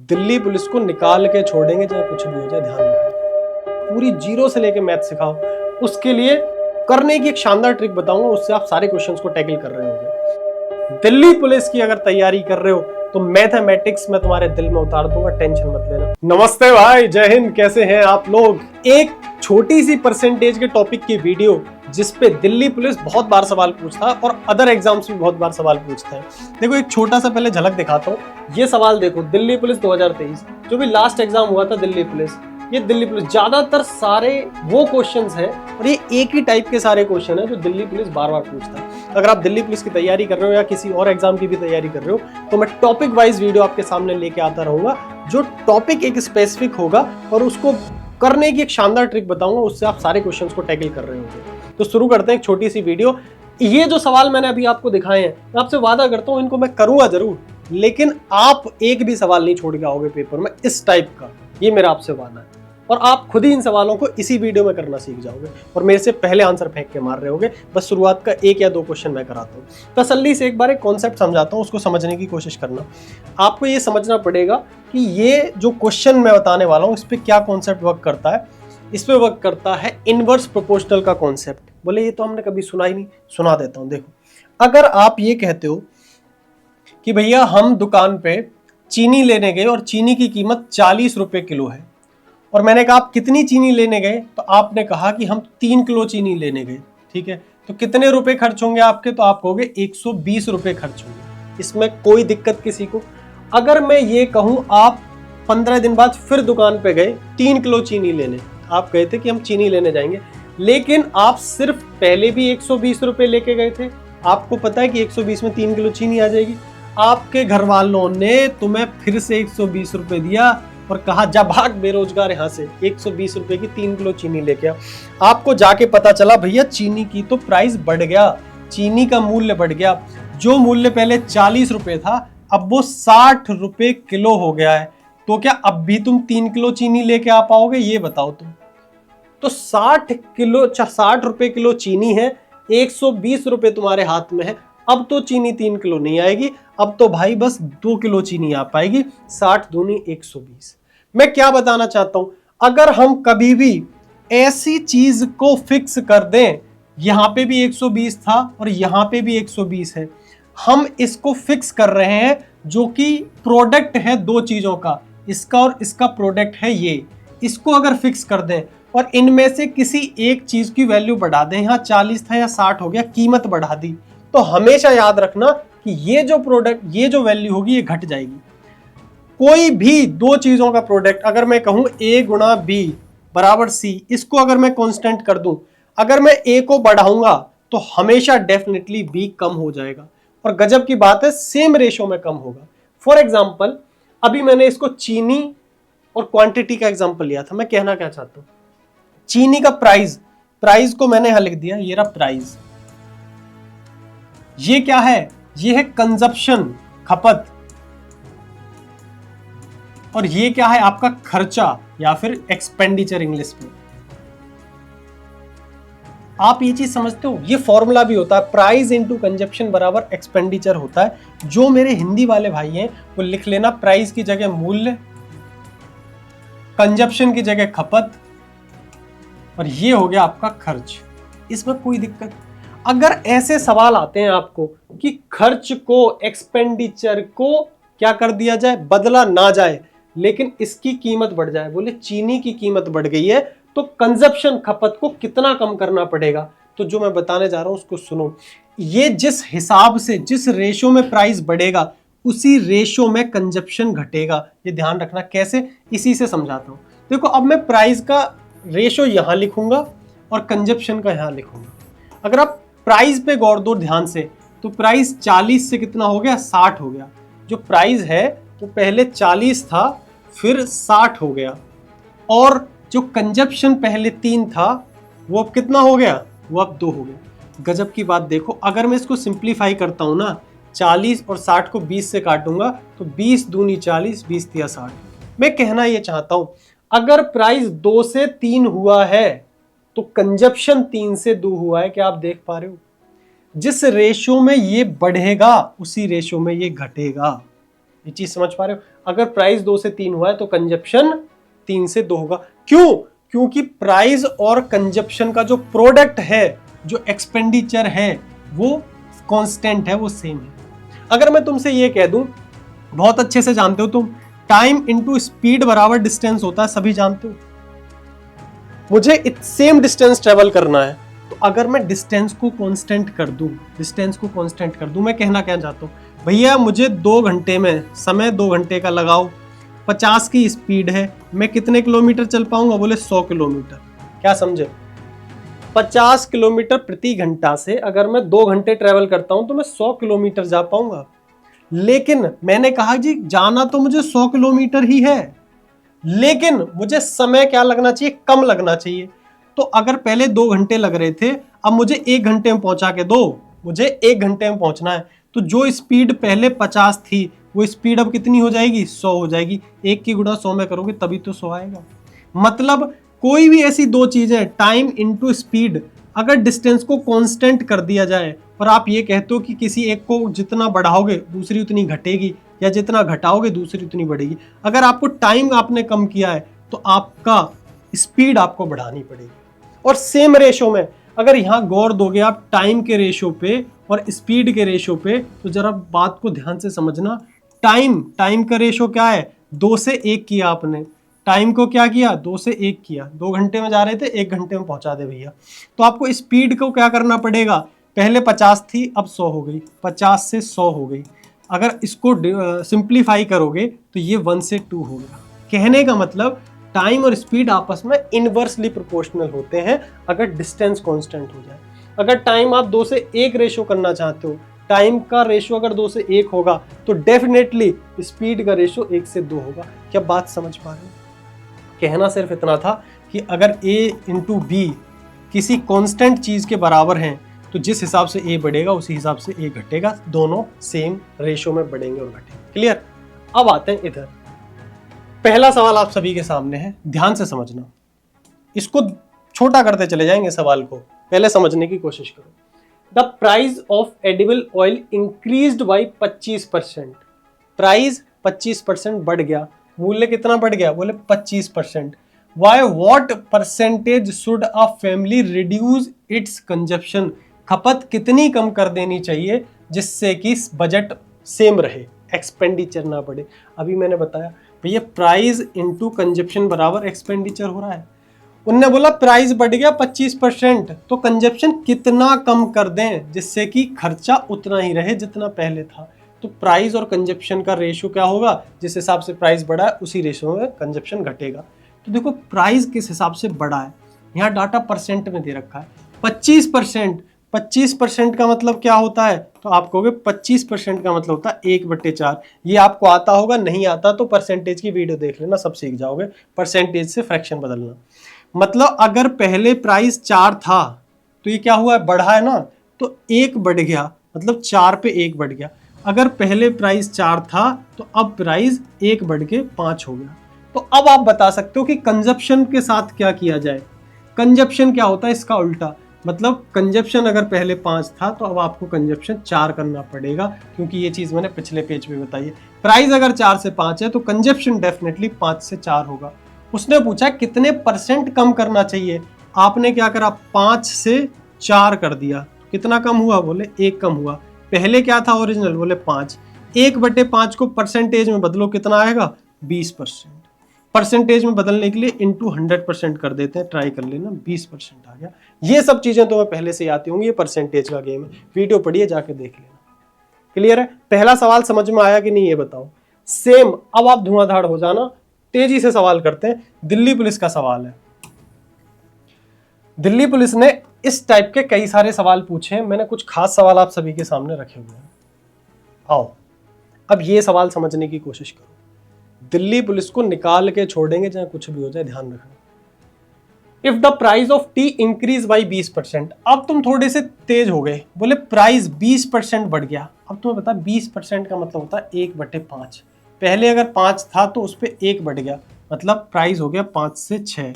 Delhi police को निकाल के छोड़ेंगे चाहे कुछ भी हो जाए, ध्यान रखना। पूरी जीरो से लेके मैथ सिखाओ, उसके लिए करने की एक शानदार ट्रिक बताऊंगा, उससे आप सारे क्वेश्चंस को टैकल कर रहे होंगे। दिल्ली पुलिस की अगर तैयारी कर रहे हो तो मैथमेटिक्स में तुम्हारे दिल में उतार दूंगा, टेंशन मत लेना। नमस्ते भाई, जय हिंद, कैसे हैं आप लोग। एक छोटी सी परसेंटेज के टॉपिक की वीडियो जिसपे दिल्ली पुलिस बहुत बार सवाल पूछता है और अदर एग्जाम्स भी बहुत बार सवाल पूछता है। देखो एक छोटा सा पहले झलक दिखाता हूँ। ये सवाल देखो, दिल्ली पुलिस 2023 जो भी लास्ट एग्जाम हुआ था दिल्ली पुलिस, ये दिल्ली पुलिस ज्यादातर सारे वो क्वेश्चंस हैं और ये एक ही टाइप के सारे क्वेश्चन है जो दिल्ली पुलिस बार बार पूछता है। अगर आप दिल्ली पुलिस की तैयारी कर रहे हो या किसी और एग्जाम की भी तैयारी कर रहे हो तो मैं टॉपिक वाइज वीडियो आपके सामने लेके आता रहूंगा, जो टॉपिक एक स्पेसिफिक होगा और उसको करने की एक शानदार ट्रिक बताऊंगा, उससे आप सारे क्वेश्चंस को टैकल कर रहे होंगे। तो शुरू करते हैं एक छोटी सी वीडियो। ये जो सवाल मैंने अभी आपको दिखाए हैं, मैं आपसे वादा करता हूं इनको मैं करूंगा जरूर, लेकिन आप एक भी सवाल नहीं छोड़ के आओगे पेपर में इस टाइप का, ये मेरा आपसे वादा है। और आप खुद ही इन सवालों को इसी वीडियो में करना सीख जाओगे और मेरे से पहले आंसर फेंक के मार रहे होगे। बस शुरुआत का एक या दो क्वेश्चन मैं कराता हूँ, तसल्ली से एक बार एक कॉन्सेप्ट समझाता हूँ, उसको समझने की कोशिश करना। आपको ये समझना पड़ेगा कि ये जो क्वेश्चन मैं बताने वाला हूँ इस पर क्या कॉन्सेप्ट वर्क करता है। इस पे वर्क करता है इनवर्स प्रोपोर्शनल का कॉन्सेप्ट। बोले ये तो हमने कभी सुना ही नहीं, सुना देता हूँ। देखो, अगर आप ये कहते हो कि भैया हम दुकान पे चीनी लेने गए और चीनी की कीमत 40 रुपए किलो है, और मैंने कहा आप कितनी चीनी लेने गए, तो आपने कहा कि हम 3 किलो चीनी लेने गए, ठीक है, तो कितने रुपए खर्च होंगे आपके, तो आप कहोगे 120 रुपए खर्च होंगे। इसमें कोई दिक्कत किसी को? अगर मैं ये कहूं आप 15 दिन बाद फिर दुकान पे गए 3 किलो चीनी लेने, आप गए थे कि हम चीनी लेने जाएंगे, लेकिन आप सिर्फ पहले भी 120 रुपए लेके गए थे, आपको पता है कि 120 में 3 किलो चीनी आ जाएगी, आपके घर वालों ने तुम्हें फिर से 120 रुपए दिया और कहा जा भाग बेरोजगार यहां से, 120 रुपए की 3 किलो चीनी लेके आ। आपको जाके पता चला भैया चीनी की तो प्राइस बढ़ गया, चीनी का मूल्य बढ़ गया, जो मूल्य पहले 40 रुपए था अब वो 60 रुपए किलो हो गया है। तो क्या अब भी तुम 3 किलो चीनी लेके आ पाओगे, ये बताओ तुम। तो 60 रुपए किलो चीनी है, 120 रुपए तुम्हारे हाथ में है, अब तो चीनी 3 किलो नहीं आएगी, अब तो भाई बस 2 किलो चीनी आ पाएगी। 60 दूनी 120। मैं क्या बताना चाहता हूं, अगर हम कभी भी ऐसी चीज को फिक्स कर दें, यहां पे भी 120 था और यहां पे भी 120 है, हम इसको फिक्स कर रहे हैं जो कि प्रोडक्ट है दो चीजों का, इसका और इसका प्रोडक्ट है ये, इसको अगर फिक्स कर दें और इनमें से किसी एक चीज की वैल्यू बढ़ा दें, यहां 40 था या 60 हो गया, कीमत बढ़ा दी, तो हमेशा याद रखना कि ये जो प्रोडक्ट, ये जो वैल्यू होगी ये घट जाएगी। कोई भी दो चीजों का प्रोडक्ट, अगर मैं कहूं A गुणा B बराबर C, इसको अगर मैं कांस्टेंट कर दूं, अगर मैं A को बढ़ाऊंगा तो हमेशा डेफिनेटली B कम हो जाएगा, और गजब की बात है सेम रेशो में कम होगा। फॉर एग्जाम्पल, अभी मैंने इसको चीनी और क्वांटिटी का एग्जाम्पल लिया था। मैं कहना क्या चाहता हूं, चीनी का प्राइस को मैंने यहां लिख दिया, ये रहा प्राइस। ये क्या है, ये है कंजप्शन, खपत, और ये क्या है आपका खर्चा या फिर एक्सपेंडिचर इंग्लिश में। आप ये चीज समझते हो, ये फॉर्मूला भी होता है, प्राइस इंटू कंजप्शन बराबर एक्सपेंडिचर होता है। जो मेरे हिंदी वाले भाई हैं वो लिख लेना, प्राइस की जगह मूल्य, कंजप्शन की जगह खपत, और ये हो गया आपका खर्च। इसमें कोई दिक्कत? अगर ऐसे सवाल आते हैं आपको कि खर्च को, एक्सपेंडिचर को क्या कर दिया जाए, बदला ना जाए, लेकिन इसकी कीमत बढ़ जाए, बोले चीनी की कीमत बढ़ गई है तो कंजप्शन, खपत को कितना कम करना पड़ेगा, तो जो मैं बताने जा रहा हूं उसको सुनो। ये जिस हिसाब से, जिस रेशो में प्राइस बढ़ेगा उसी रेशो में कंजप्शन घटेगा, ये ध्यान रखना। कैसे, इसी से समझाता हूं। देखो अब मैं प्राइस का रेशो यहां लिखूंगा और कंजप्शन का यहां लिखूंगा। अगर आप प्राइस पे गौर दो ध्यान से, तो प्राइस 40 से कितना हो गया, 60 हो गया। जो प्राइस है वो पहले 40 था फिर 60 हो गया, और जो कंजप्शन पहले 3 था वो अब कितना हो गया, वो अब 2 हो गया। गजब की बात देखो, अगर मैं इसको सिंप्लीफाई करता हूं ना, 40 और 60 को 20 से काटूंगा तो 20 दूनी 40, 20 तिया 60। मैं कहना ये चाहता हूं, अगर प्राइस 2 से 3 हुआ है तो कंजप्शन 3 से 2 हुआ है। क्या आप देख पा रहे हो, जिस रेशो में ये बढ़ेगा उसी रेशो में ये घटेगा। ये चीज समझ पा रहे हो? अगर प्राइस 2 से 3 हुआ है तो कंजप्शन 3 से 2 होगा। क्यों? क्योंकि प्राइस और कंजप्शन का जो प्रोडक्ट है, जो एक्सपेंडिचर है, वो कांस्टेंट है, वो सेम है। अगर मैं तुमसे ये कह दूं, बहुत अच्छे से जानते हो तुम, टाइम इनटू स्पीड बराबर डिस्टेंस होता है, सभी जानते हो। मुझे सेम डिस्टेंस ट्रेवल करना है, तो अगर मैं डिस्टेंस को कांस्टेंट कर दूं, मैं कहना क्या चाहता हूं, भैया मुझे 2 घंटे में, समय 2 घंटे का लगाओ, 50 की स्पीड है, मैं कितने किलोमीटर चल पाऊंगा? बोले 100 किलोमीटर। क्या समझे? 50 किलोमीटर प्रति घंटा से अगर मैं 2 घंटे ट्रेवल करता हूं तो मैं 100 किलोमीटर जा पाऊंगा। लेकिन मैंने कहा जी जाना तो मुझे 100 किलोमीटर ही है, लेकिन मुझे समय क्या लगना चाहिए? कम लगना चाहिए। तो अगर पहले 2 घंटे लग रहे थे, अब मुझे 1 घंटे में पहुंचा के दो, मुझे 1 घंटे में पहुंचना है, तो जो स्पीड पहले 50 थी वो स्पीड अब कितनी हो जाएगी? 100 हो जाएगी। 1 की गुणा 100 में करोगे तभी तो 100 आएगा। मतलब कोई भी ऐसी दो चीजें, टाइम इनटू स्पीड, अगर डिस्टेंस को कांस्टेंट कर दिया जाए और आप ये कहते हो कि किसी एक को जितना बढ़ाओगे दूसरी उतनी घटेगी, या जितना घटाओगे दूसरी उतनी बढ़ेगी, अगर आपको टाइम आपने कम किया है तो आपका स्पीड आपको बढ़ानी पड़ेगी। और सेम रेशो में अगर यहां गौर दोगे आप टाइम के रेशो पे और स्पीड के रेशो पे, तो जरा बात को ध्यान से समझना। टाइम का रेशो क्या है? 2 से 1 किया आपने, टाइम को क्या किया? 2 से 1 किया। 2 घंटे में जा रहे थे, 1 घंटे में पहुंचा दे भैया। तो आपको स्पीड को क्या करना पड़ेगा? पहले 50 थी, अब 100 हो गई, 50 से 100 हो गई। अगर इसको सिंप्लीफाई करोगे तो ये 1 से 2 हो गया। कहने का मतलब टाइम और स्पीड आपस में इनवर्सली प्रोपोर्शनल होते हैं अगर डिस्टेंस कांस्टेंट हो जाए। अगर टाइम आप 2 से 1 रेशो करना चाहते हो, टाइम का रेशो अगर 2 से 1 होगा तो डेफिनेटली स्पीड का रेशो 1 से 2 होगा। क्या बात समझ पा रहे हो? कहना सिर्फ इतना था कि अगर A इंटू बी किसी कांस्टेंट चीज के बराबर हैं तो जिस हिसाब से A बढ़ेगा उसी हिसाब से A घटेगा, दोनों सेम रेशो में बढ़ेंगे और घटेंगे। क्लियर? अब आते हैं इधर। पहला सवाल आप सभी के सामने है, ध्यान से समझना। इसको छोटा करते चले जाएंगे सवाल को, पहले समझने की कोशिश करो। The price of edible oil increased by 25%। Price 25% बढ़ गया, मूल्य कितना बढ़ गया? बोले 25%। Why what percentage should a family reduce its consumption? खपत कितनी कम कर देनी चाहिए जिससे कि बजट सेम रहे, एक्सपेंडिचर ना बढ़े? अभी मैंने बताया भैया प्राइस इंटू कंजप्शन बराबर एक्सपेंडिचर हो रहा है। उनने बोला प्राइस बढ़ गया 25%, तो कंजप्शन कितना कम कर दें जिससे कि खर्चा उतना ही रहे जितना पहले था। तो प्राइस और कंजप्शन का रेशो क्या होगा? जिस हिसाब से प्राइस बढ़ा है उसी रेशो में कंजप्शन घटेगा। तो देखो प्राइस किस हिसाब से बढ़ा है, यहाँ डाटा परसेंट में दे रखा है 25%। 25% का मतलब क्या होता है? तो आप कहोगे 25% का मतलब होता है 1/4। ये आपको आता होगा, नहीं आता तो परसेंटेज की वीडियो देख लेना, सब सीख जाओगे परसेंटेज से फ्रैक्शन बदलना। मतलब अगर पहले प्राइस 4 था तो ये क्या हुआ? बढ़ा है ना, तो 1 बढ़ गया, मतलब 4 पे 1 बढ़ गया। अगर पहले प्राइस 4 था तो अब प्राइस 1 बढ़ के 5 हो गया। तो अब आप बता सकते हो कि कंजप्शन के साथ क्या किया जाए। कंजप्शन क्या होता है? इसका उल्टा, मतलब कंजप्शन अगर पहले 5 था तो अब आपको कंजप्शन 4 करना पड़ेगा, क्योंकि ये चीज मैंने पिछले पेज पे बताई है। प्राइस अगर 4 से 5 है तो कंजप्शन डेफिनेटली 5 से 4 होगा। उसने पूछा कितने परसेंट कम करना चाहिए, आपने क्या करा? 5 से 4 कर दिया। कितना कम हुआ? बोले 1 कम हुआ। पहले क्या था ओरिजिनल? बोले 5। 1/5 को परसेंटेज में बदलो, कितना आएगा? 20%। परसेंटेज में बदलने के लिए इंटू 100% कर देते हैं, ट्राई कर लेना, 20% आ गया। ये सब चीजें तो मैं पहले से आती होंगी, ये परसेंटेज का गेम है, वीडियो पढ़िए जाके देख लेना। क्लियर है? पहला सवाल समझ में आया कि नहीं ये बताओ। सेम अब आप धुआंधार हो जाना, तेजी से सवाल करते हैं। दिल्ली पुलिस का सवाल है। दिल्ली पुलिस ने इस टाइप के कई सारे सवाल पूछे हैं, मैंने कुछ खास सवाल आप सभी के सामने रखे हुए हैं। आओ अब ये सवाल समझने की कोशिश करो। दिल्ली पुलिस को निकाल के छोड़ेंगे चाहे कुछ भी हो जाए, ध्यान रखना। If the price of T increase by 20%। अब तुम थोड़े से तेज हो गए, बोले प्राइस 20% बढ़ गया। अब तुम्हें पता 20% का मतलब होता है 1/5। पहले अगर 5 था तो उस पर 1 बढ़ गया, मतलब प्राइस हो गया 5 से 6।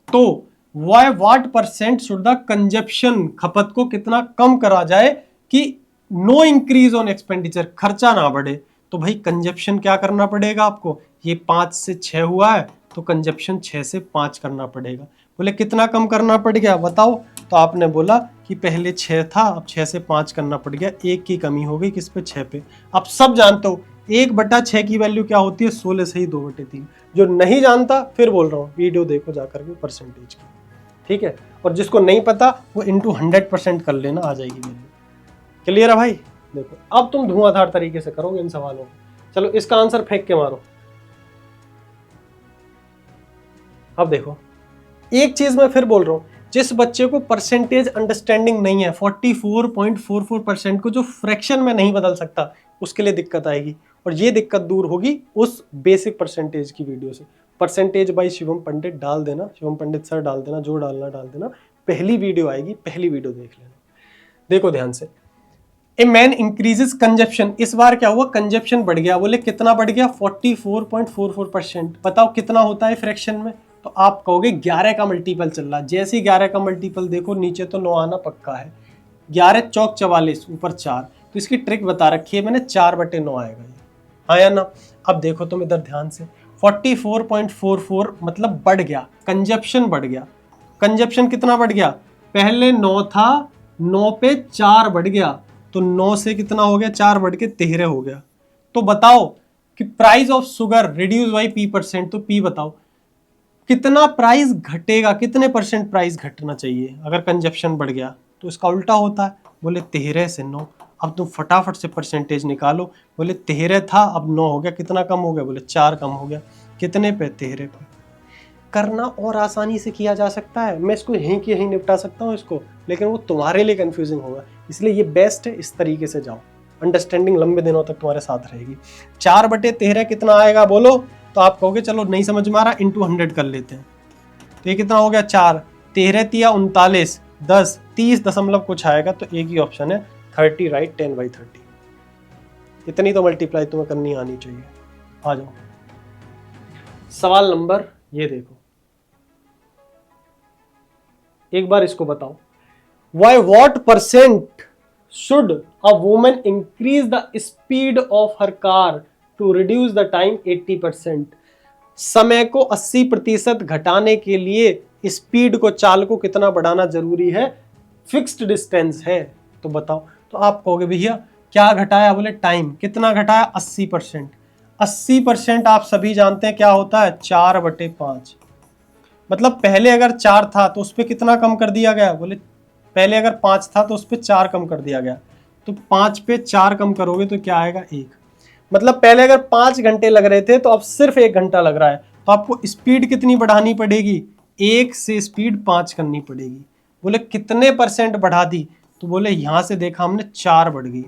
तो what percent should the consumption, खपत को कितना कम करा जाए कि नो इंक्रीज ऑन एक्सपेंडिचर, खर्चा ना बढ़े। तो भाई कंजप्शन क्या करना पड़ेगा आपको, ये 5 से 6 हुआ है तो कंजप्शन 6 से 5 करना पड़ेगा। बोले कितना कम करना पड़ गया बताओ, तो आपने बोला कि पहले 6 था अब 6 से 5 करना पड़ गया, 1 की कमी हो गई किस पे, 6 पे। आप सब जानते हो 1/6 की वैल्यू क्या होती है, 16 से ही 2/3। जो नहीं जानता फिर बोल रहा हूँ वीडियो देखो जाकर के परसेंटेज की, ठीक है। और जिसको नहीं पता वो इंटू 100% कर लेना, आ जाएगी वैल्यू। क्लियर है भाई। देखो अब तुम धुआंधार तरीके से करोगे इन सवालों को। चलो इसका आंसर फेंक के मारो। अब देखो एक चीज मैं फिर बोल रहा हूं, जिस बच्चे को परसेंटेज अंडरस्टैंडिंग नहीं है, 44.44% को जो फ्रैक्शन में नहीं बदल सकता, उसके लिए दिक्कत आएगी। और ये दिक्कत दूर होगी उस बेसिक परसेंटेज की वीडियो से। परसेंटेज बाय शिवम पंडित डाल देना, शिवम पंडित सर डाल देना, जो डालना डाल देना, पहली वीडियो आएगी, पहली वीडियो देख लेना। देखो ध्यान से, ए मैन इंक्रीजेस कंजप्शन, इस बार क्या हुआ, कंजप्शन बढ़ गया। बोले कितना बढ़ गया, 44.44%। बताओ कितना होता है फ्रैक्शन में, तो आप कहोगे 11 का मल्टीपल चल रहा। जैसे ही 11 का मल्टीपल देखो नीचे तो 9 आना पक्का है, 11 चौक 44 ऊपर 4, तो इसकी ट्रिक बता रखी है मैंने, 4/9 आएगा ये, हाँ या ना। अब देखो तुम इधर ध्यान से, 44.44 मतलब बढ़ गया, कंजप्शन बढ़ गया। कंजप्शन कितना बढ़ गया, पहले 9 था, 9 पे 4 बढ़ गया, तो 9 से कितना हो गया, 4 बढ़ के 13 हो गया। तो बताओ कि price of sugar reduce by P%, तो P बताओ कितना प्राइस घटेगा, कितने % प्राइस घटना चाहिए अगर कंजप्शन बढ़ गया। तो इसका उल्टा होता है। बोले 13 से 9, अब तुम फटाफट से परसेंटेज निकालो। बोले 13 था अब 9 हो गया, कितना कम हो गया, बोले 4 कम हो गया, कितने पे, 13 पे। करना और आसानी से किया जा सकता है, मैं इसको यहीं की यहीं निपटा सकता हूँ इसको, लेकिन वो तुम्हारे लिए कंफ्यूजिंग होगा, इसलिए ये बेस्ट है, इस तरीके से जाओ, अंडरस्टैंडिंग लंबे दिनों तक तुम्हारे साथ रहेगी। 4/13 कितना आएगा बोलो, तो आप कहोगे चलो नहीं समझ में आ रहा, इंटू 100 कर लेते हैं। तो ये कितना हो गया, 4, 13 तिया 39, 10, 30 दशमलव कुछ आएगा, तो एक ही ऑप्शन है 30, राइट, 10/30। इतनी तो मल्टीप्लाई तुम्हें करनी आनी चाहिए। आ जाओ सवाल नंबर, ये देखो एक बार इसको बताओ, Y what % should a woman increase the speed of her car to reduce the time 80%? समय को 80% घटाने के लिए स्पीड को, चाल को कितना बढ़ाना जरूरी है, फिक्स्ड डिस्टेंस है, तो बताओ। तो आप कहोगे भैया क्या घटाया, बोले टाइम, कितना घटाया, 80%। 80% आप सभी जानते हैं क्या होता है, 4/5। मतलब पहले अगर 4 था तो उस पर कितना कम कर दिया गया, बोले पहले अगर 5 था तो उस पर 4 कम कर दिया गया, तो 5 पे 4 कम करोगे तो क्या आएगा, 1। मतलब पहले अगर 5 घंटे लग रहे थे तो अब सिर्फ 1 घंटा लग रहा है, तो आपको स्पीड कितनी बढ़ानी पड़ेगी, 1 से स्पीड 5 करनी पड़ेगी। बोले कितने % बढ़ा दी, तो बोले यहां से देखा हमने 4 बढ़ गई,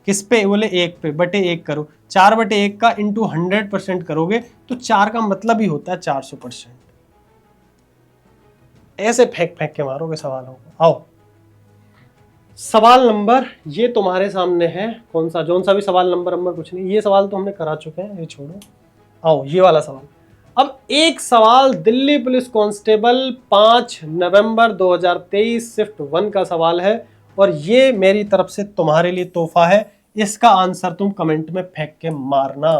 किस पे, बोले 1 पे, बटे 1 करो, 4/1 का इंटू 100% करोगे तो 4 का मतलब ही होता है 400%। ऐसे फेंक फेंक के मारोगे सवालों को। आओ सवाल नंबर, ये तुम्हारे सामने है, कौन सा, जोन सा भी सवाल नंबर कुछ नहीं, ये सवाल तो हमने करा चुके हैं, ये छोड़ो। आओ ये वाला सवाल। अब एक सवाल दिल्ली पुलिस कांस्टेबल 5 नवंबर 2023 शिफ्ट 1 का सवाल है, और ये मेरी तरफ से तुम्हारे लिए तोहफा है। इसका आंसर तुम कमेंट में फेंक के मारना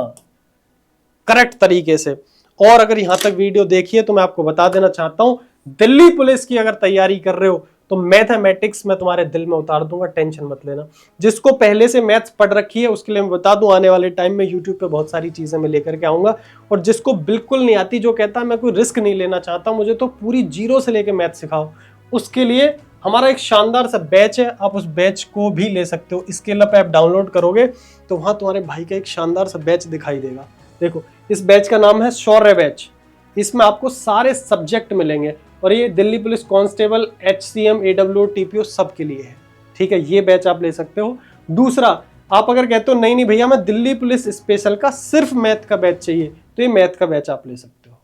करेक्ट तरीके से। और अगर यहां तक वीडियो देखिए तो मैं आपको बता देना चाहता हूं, दिल्ली पुलिस की अगर तैयारी कर रहे हो तो मैथमेटिक्स में तुम्हारे दिल में उतार दूंगा, टेंशन मत लेना। जिसको पहले से मैथ्स पढ़ रखी है उसके लिए मैं बता दूं, आने वाले टाइम में यूट्यूब पे बहुत सारी चीजें मैं लेकर के आऊंगा। और जिसको बिल्कुल नहीं आती, जो कहता है मैं कोई रिस्क नहीं लेना चाहता, मुझे तो पूरी जीरो से लेकर मैथ सिखाओ, उसके लिए हमारा एक शानदार सा बैच है, आप उस बैच को भी ले सकते हो। स्किल अप ऐप डाउनलोड करोगे तो वहां तुम्हारे भाई का एक शानदार सा बैच दिखाई देगा। देखो इस बैच का नाम है शौर्य बैच, इसमें आपको सारे सब्जेक्ट मिलेंगे, और ये Delhi police constable, HCM, AWO, TPO सब के लिए है, ठीक है। ये बैच आप ले सकते हो। दूसरा, आप अगर कहते हो नहीं भैया मैं दिल्ली पुलिस स्पेशल का सिर्फ मैथ का बैच चाहिए, तो ये मैथ का बैच आप ले सकते हो।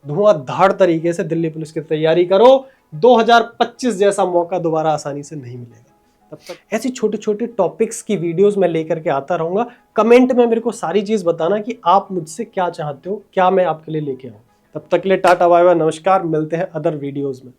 धुआंधार तरीके से दिल्ली पुलिस की तैयारी करो, 2025 जैसा मौका दोबारा आसानी से नहीं मिलेगा। तब तक ऐसी छोटे छोटे टॉपिक्स की वीडियोस मैं लेकर के आता रहूंगा। कमेंट में मेरे को सारी चीज बताना कि आप मुझसे क्या चाहते हो, क्या मैं आपके लिए लेके आऊं। तब तक के लिए टाटा बाय बाय, नमस्कार, मिलते हैं अदर वीडियोस में।